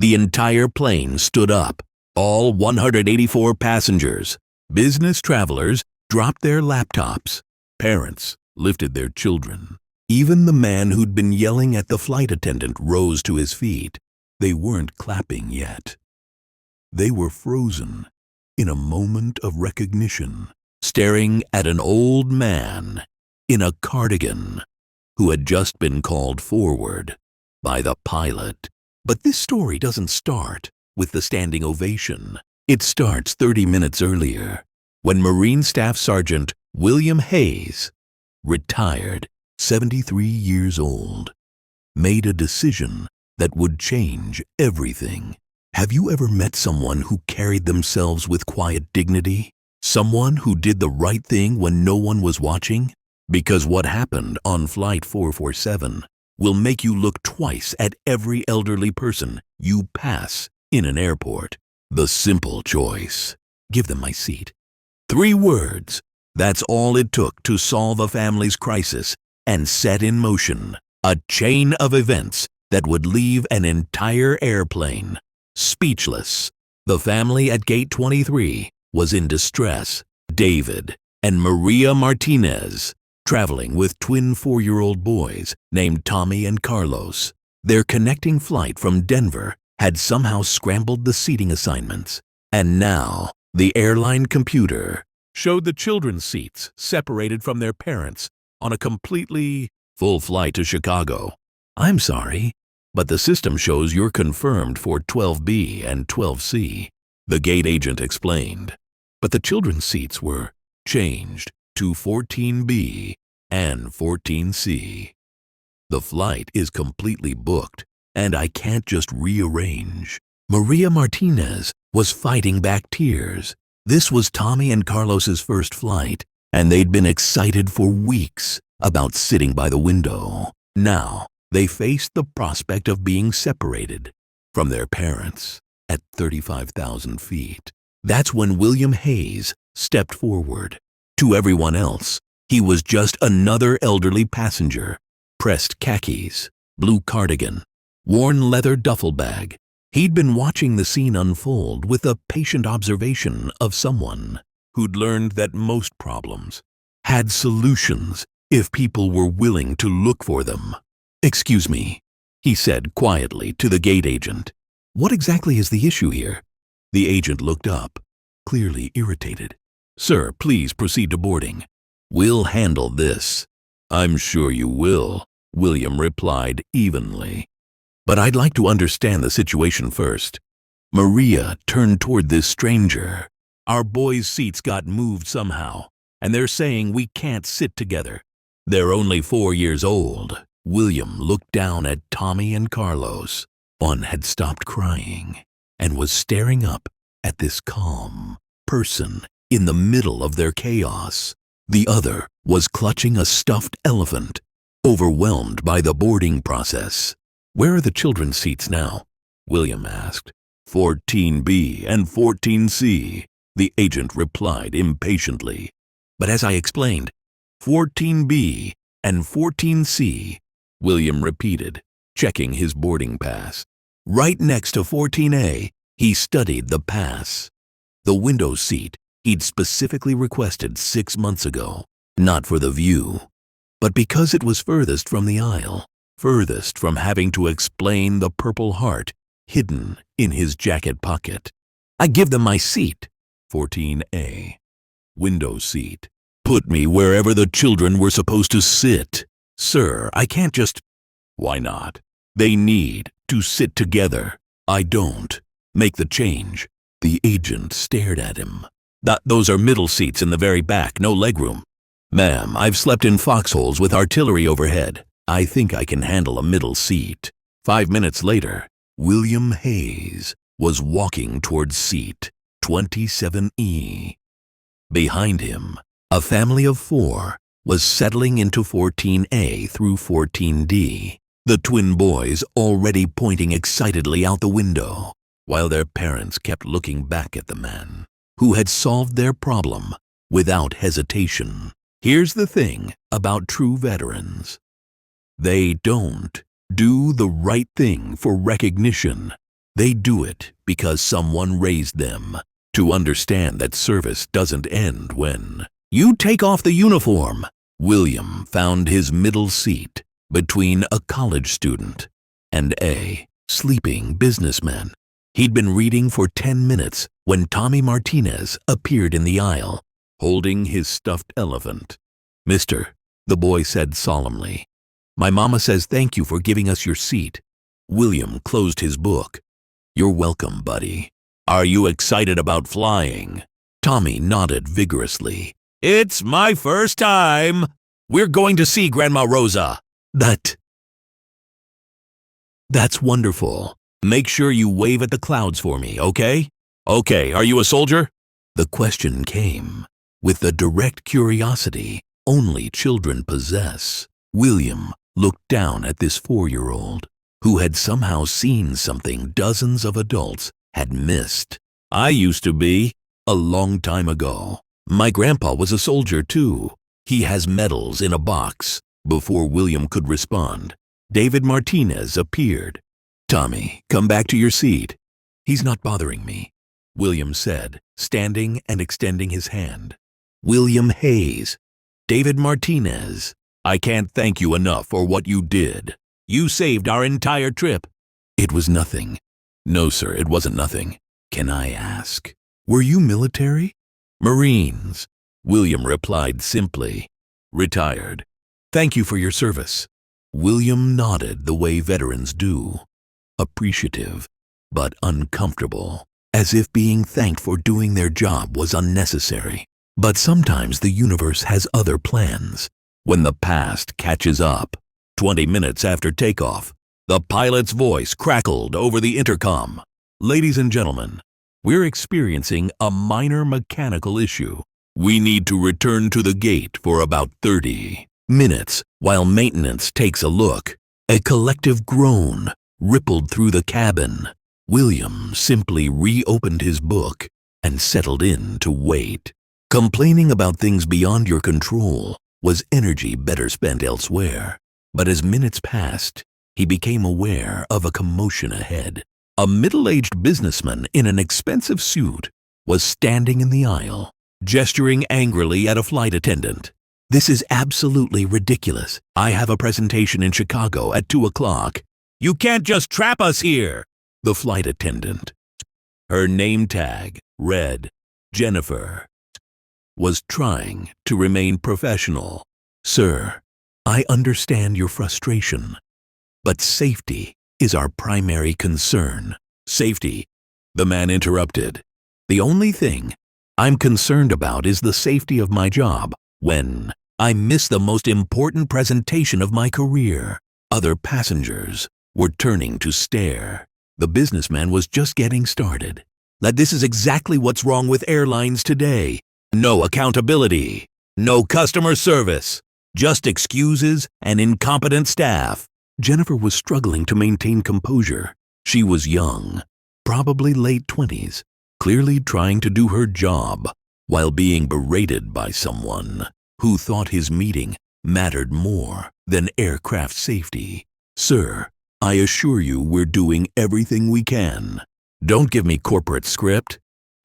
The entire plane stood up. All 184 passengers. Business travelers dropped their laptops. Parents lifted their children. Even the man who'd been yelling at the flight attendant rose to his feet. They weren't clapping yet. They were frozen in a moment of recognition, staring at an old man in a cardigan who had just been called forward by the pilot. But this story doesn't start with the standing ovation. It starts 30 minutes earlier, when Marine Staff Sergeant William Hayes, retired, 73 years old, made a decision that would change everything. Have you ever met someone who carried themselves with quiet dignity? Someone who did the right thing when no one was watching? Because what happened on Flight 447 will make you look twice at every elderly person you pass in an airport. The simple choice: give them my seat. 3 words. That's all it took to solve a family's crisis and set in motion a chain of events that would leave an entire airplane speechless. The family at Gate 23 was in distress. David and Maria Martinez, traveling with twin 4-year-old boys named Tommy and Carlos. Their connecting flight from Denver had somehow scrambled the seating assignments, and now the airline computer showed the children's seats separated from their parents on a completely full flight to Chicago. I'm sorry, but the system shows you're confirmed for 12B and 12C, the gate agent explained. But the children's seats were changed to 14B and 14C. The flight is completely booked, and I can't just rearrange. Maria Martinez was fighting back tears. This was Tommy and Carlos's first flight, and they'd been excited for weeks about sitting by the window. Now, they faced the prospect of being separated from their parents at 35,000 feet. That's when William Hayes stepped forward. To everyone else, he was just another elderly passenger. Pressed khakis, blue cardigan, worn leather duffel bag. He'd been watching the scene unfold with a patient observation of someone who'd learned that most problems had solutions if people were willing to look for them. "Excuse me," he said quietly to the gate agent. "What exactly is the issue here?" The agent looked up, clearly irritated. "Sir, please proceed to boarding. We'll handle this." "I'm sure you will," William replied evenly. "But I'd like to understand the situation first." Maria turned toward this stranger. "Our boys' seats got moved somehow, and they're saying we can't sit together. They're only 4 years old." William looked down at Tommy and Carlos. One had stopped crying and was staring up at this calm person in the middle of their chaos. The other was clutching a stuffed elephant, overwhelmed by the boarding process. "Where are the children's seats now?" William asked. 14B and 14C, the agent replied impatiently. "But as I explained, 14B and 14C, William repeated, checking his boarding pass. Right next to 14A, he studied the pass. The window seat he'd specifically requested 6 months ago, not for the view, but because it was furthest from the aisle, furthest from having to explain the Purple Heart hidden in his jacket pocket. "I give them my seat." 14A. Window seat. "Put me wherever the children were supposed to sit." "Sir, I can't just—" "Why not? They need to sit together." "I don't. Make the change." The agent stared at him. Those are middle seats in the very back, no legroom." "Ma'am, I've slept in foxholes with artillery overhead. I think I can handle a middle seat." 5 minutes later, William Hayes was walking towards seat 27E. Behind him, a family of 4 was settling into 14A through 14D, the twin boys already pointing excitedly out the window, while their parents kept looking back at the man who had solved their problem without hesitation. Here's the thing about true veterans. They don't do the right thing for recognition. They do it because someone raised them to understand that service doesn't end when you take off the uniform. William found his middle seat between a college student and a sleeping businessman. He'd been reading for 10 minutes when Tommy Martinez appeared in the aisle, holding his stuffed elephant. "Mister," the boy said solemnly, "my mama says thank you for giving us your seat." William closed his book. "You're welcome, buddy. Are you excited about flying?" Tommy nodded vigorously. "It's my first time. We're going to see Grandma Rosa." That's wonderful. Make sure you wave at the clouds for me, okay? Okay, are you a soldier?" The question came with the direct curiosity only children possess. William looked down at this 4-year-old who had somehow seen something dozens of adults had missed. "I used to be, a long time ago. My grandpa was a soldier too. He has medals in a box." Before William could respond, David Martinez appeared. "Tommy, come back to your seat." "He's not bothering me," William said, standing and extending his hand. "William Hayes." "David Martinez, I can't thank you enough for what you did. You saved our entire trip." "It was nothing." "No, sir, it wasn't nothing." "Can I ask, were you military?" "Marines," William replied simply. "Retired." "Thank you for your service." William nodded the way veterans do, appreciative but uncomfortable, as if being thanked for doing their job was unnecessary. But sometimes the universe has other plans. When the past catches up, 20 minutes after takeoff, the pilot's voice crackled over the intercom. "Ladies and gentlemen, we're experiencing a minor mechanical issue. We need to return to the gate for about 30 minutes while maintenance takes a look." A collective groan rippled through the cabin. William simply reopened his book and settled in to wait. Complaining about things beyond your control was energy better spent elsewhere. But as minutes passed, he became aware of a commotion ahead. A middle-aged businessman in an expensive suit was standing in the aisle, gesturing angrily at a flight attendant. "This is absolutely ridiculous. I have a presentation in Chicago at 2 o'clock. You can't just trap us here." The flight attendant, her name tag read Jennifer, was trying to remain professional. "Sir, I understand your frustration, but safety is our primary concern." "Safety," the man interrupted. "The only thing I'm concerned about is the safety of my job when I miss the most important presentation of my career." Other passengers were turning to stare. The businessman was just getting started. This is exactly what's wrong with airlines today. No accountability, no customer service, just excuses and incompetent staff. Jennifer was struggling to maintain composure. She was young, probably late 20s, clearly trying to do her job while being berated by someone who thought his meeting mattered more than aircraft safety. "Sir, I assure you we're doing everything we can. Don't give me corporate script.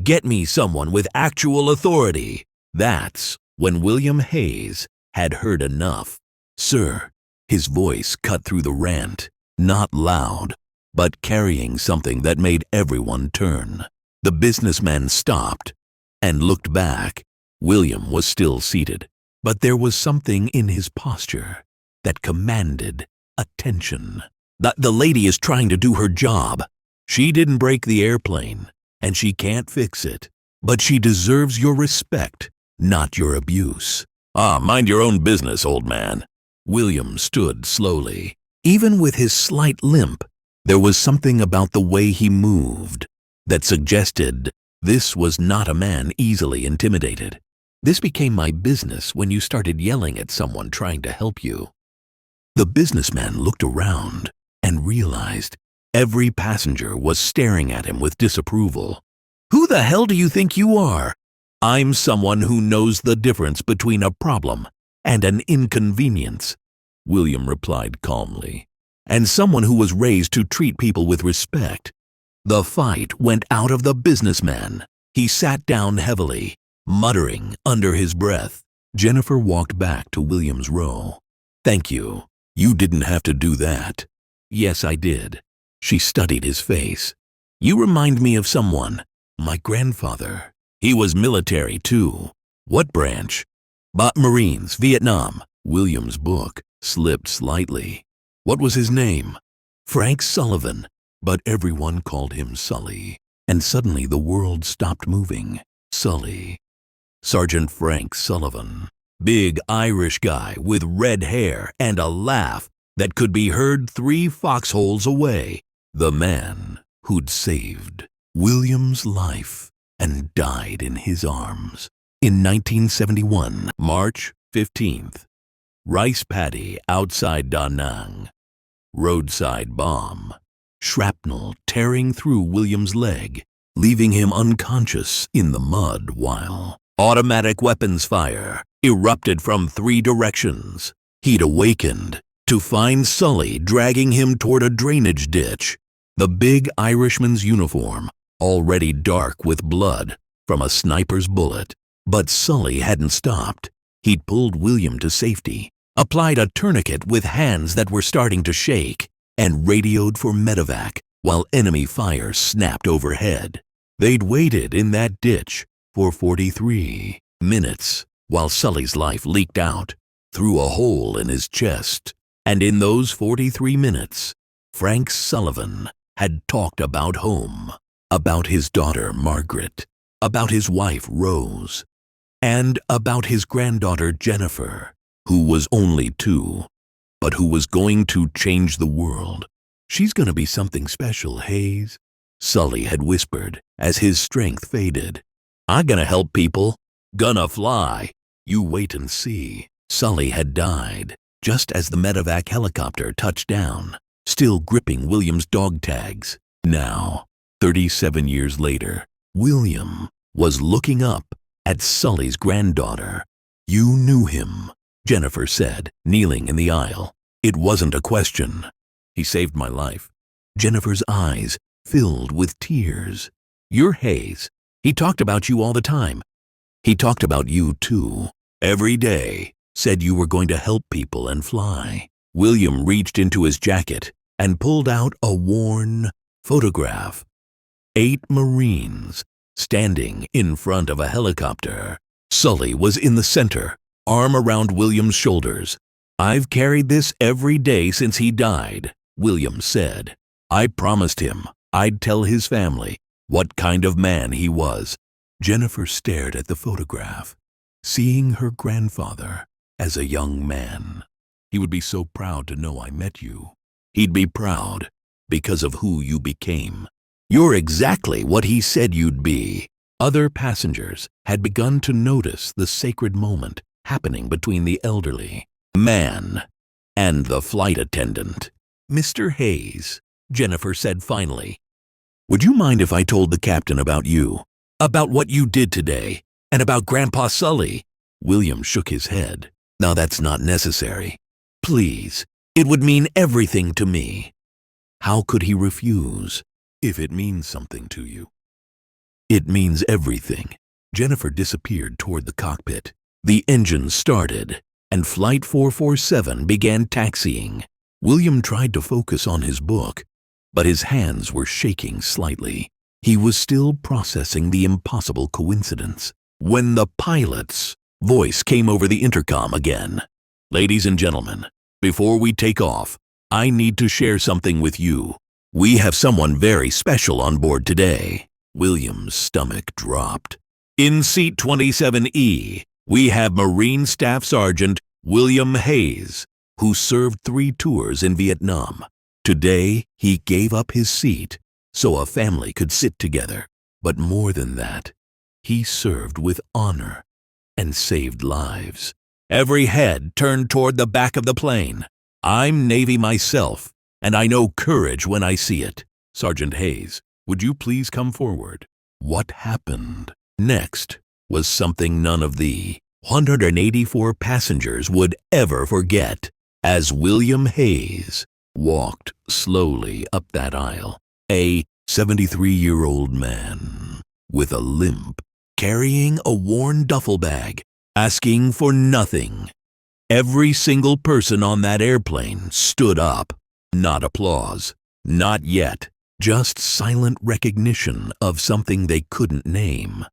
Get me someone with actual authority." That's when William Hayes had heard enough. "Sir," his voice cut through the rant, not loud, but carrying something that made everyone turn. The businessman stopped and looked back. William was still seated, but there was something in his posture that commanded attention. The lady is trying to do her job. She didn't break the airplane, and she can't fix it. But she deserves your respect, not your abuse." Mind your own business, old man." William stood slowly. Even with his slight limp, there was something about the way he moved that suggested this was not a man easily intimidated. "This became my business when you started yelling at someone trying to help you." The businessman looked around and realized every passenger was staring at him with disapproval. "Who the hell do you think you are?" "I'm someone who knows the difference between a problem and an inconvenience," William replied calmly, "and someone who was raised to treat people with respect. The fight went out of the businessman. He sat down heavily, muttering under his breath. Jennifer walked back to William's row. "Thank you. You didn't have to do that." "Yes, I did." She studied his face. "You remind me of someone. My grandfather. He was military, too." "What branch?" Marines, Vietnam." William's book slipped slightly. "What was his name?" "Frank Sullivan." But everyone called him Sully. And suddenly the world stopped moving. Sully. Sergeant Frank Sullivan. Big Irish guy with red hair and a laugh that could be heard 3 foxholes away. The man who'd saved William's life and died in his arms. In 1971, March 15th. Rice paddy outside Da Nang. Roadside bomb. Shrapnel tearing through William's leg, leaving him unconscious in the mud while automatic weapons fire erupted from 3 directions. He'd awakened to find Sully dragging him toward a drainage ditch. The big Irishman's uniform already dark with blood from a sniper's bullet. But Sully hadn't stopped. He'd pulled William to safety, applied a tourniquet with hands that were starting to shake, and radioed for medevac while enemy fire snapped overhead. They'd waited in that ditch for 43 minutes while Sully's life leaked out through a hole in his chest. And in those 43 minutes, Frank Sullivan had talked about home, about his daughter Margaret, about his wife Rose, and about his granddaughter Jennifer, who was only 2, but who was going to change the world. "She's gonna be something special, Hayes," Sully had whispered as his strength faded. "I'm gonna help people. Gonna fly. You wait and see." Sully had died just as the medevac helicopter touched down, still gripping William's dog tags. Now, 37 years later, William was looking up at Sully's granddaughter. "You knew him," Jennifer said, kneeling in the aisle. "It wasn't a question. He saved my life." Jennifer's eyes filled with tears. "You're Hayes. He talked about you all the time. He talked about you too. Every day. Said you were going to help people and fly." William reached into his jacket and pulled out a worn photograph. 8 Marines standing in front of a helicopter. Sully was in the center, arm around William's shoulders. "I've carried this every day since he died," William said. "I promised him I'd tell his family what kind of man he was." Jennifer stared at the photograph, seeing her grandfather as a young man. "He would be so proud to know I met you. He'd be proud because of who you became. You're exactly what he said you'd be." Other passengers had begun to notice the sacred moment happening between the elderly man and the flight attendant. "Mr. Hayes," Jennifer said finally, "would you mind if I told the captain about you, about what you did today, and about Grandpa Sully?" William shook his head. "Now that's not necessary. Please, it would mean everything to me." How could he refuse if it means something to you? "It means everything." Jennifer disappeared toward the cockpit. The engine started, and Flight 447 began taxiing. William tried to focus on his book, but his hands were shaking slightly. He was still processing the impossible coincidence when the pilot's voice came over the intercom again. "Ladies and gentlemen, before we take off, I need to share something with you. We have someone very special on board today." William's stomach dropped. "In seat 27E, we have Marine Staff Sergeant William Hayes, who served 3 tours in Vietnam. Today, he gave up his seat so a family could sit together. But more than that, he served with honor and saved lives." Every head turned toward the back of the plane. "I'm Navy myself, and I know courage when I see it. Sergeant Hayes, would you please come forward?" What happened next was something none of the 184 passengers would ever forget. As William Hayes walked slowly up that aisle, a 73-year-old man with a limp, carrying a worn duffel bag, asking for nothing. Every single person on that airplane stood up. Not applause, not yet, just silent recognition of something they couldn't name,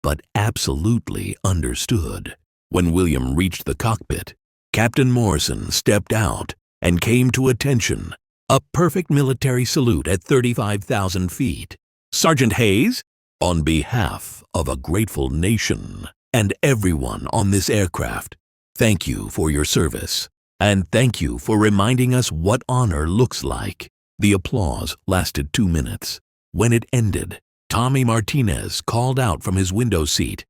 but absolutely understood. When William reached the cockpit, Captain Morrison stepped out and came to attention. A perfect military salute at 35,000 feet. Sergeant Hayes, on behalf of a grateful nation and everyone on this aircraft, thank you for your service, and thank you for reminding us what honor looks like. The applause lasted 2 minutes. When it ended, Tommy Martinez called out from his window seat,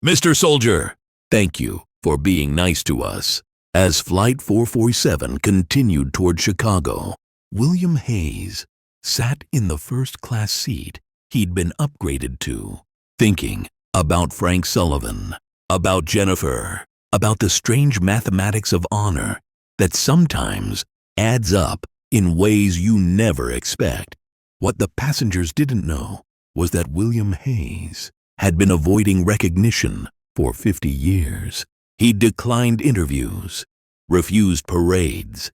"Mr. Soldier, thank you for being nice to us." As Flight 447 continued toward Chicago, William Hayes sat in the first-class seat he'd been upgraded to, thinking about Frank Sullivan, about Jennifer, about the strange mathematics of honor that sometimes adds up in ways you never expect. What the passengers didn't know was that William Hayes had been avoiding recognition for 50 years. He declined interviews, refused parades,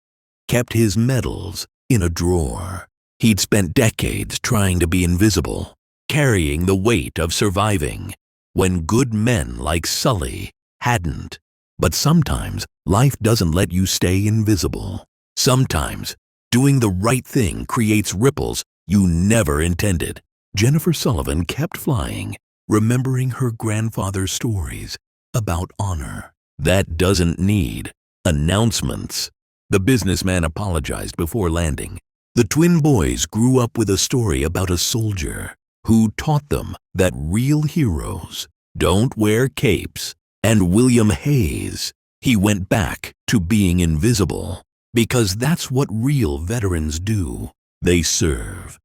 kept his medals in a drawer. He'd spent decades trying to be invisible, carrying the weight of surviving, when good men like Sully hadn't. But sometimes life doesn't let you stay invisible. Sometimes doing the right thing creates ripples you never intended. Jennifer Sullivan kept flying, remembering her grandfather's stories about honor. That doesn't need announcements. The businessman apologized before landing. The twin boys grew up with a story about a soldier who taught them that real heroes don't wear capes. And William Hayes, he went back to being invisible, because that's what real veterans do. They serve,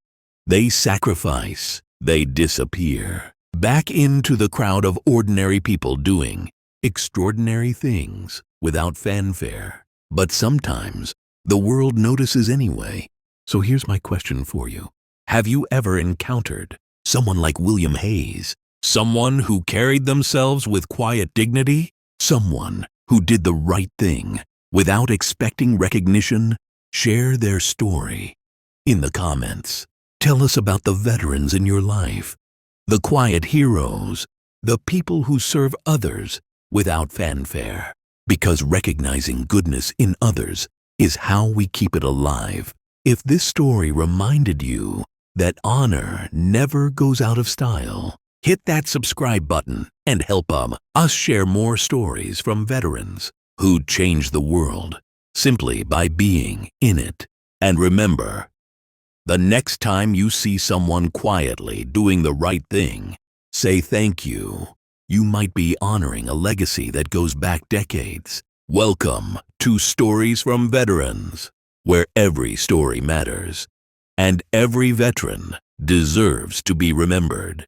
they sacrifice, they disappear, back into the crowd of ordinary people doing extraordinary things without fanfare. But sometimes the world notices anyway. So here's my question for you. Have you ever encountered someone like William Hayes? Someone who carried themselves with quiet dignity? Someone who did the right thing without expecting recognition? Share their story in the comments. Tell us about the veterans in your life, the quiet heroes, the people who serve others without fanfare. Because recognizing goodness in others is how we keep it alive. If this story reminded you that honor never goes out of style, hit that subscribe button and help us share more stories from veterans who changed the world simply by being in it. And remember, the next time you see someone quietly doing the right thing, say thank you. You might be honoring a legacy that goes back decades. Welcome to Stories from Veterans, where every story matters and every veteran deserves to be remembered.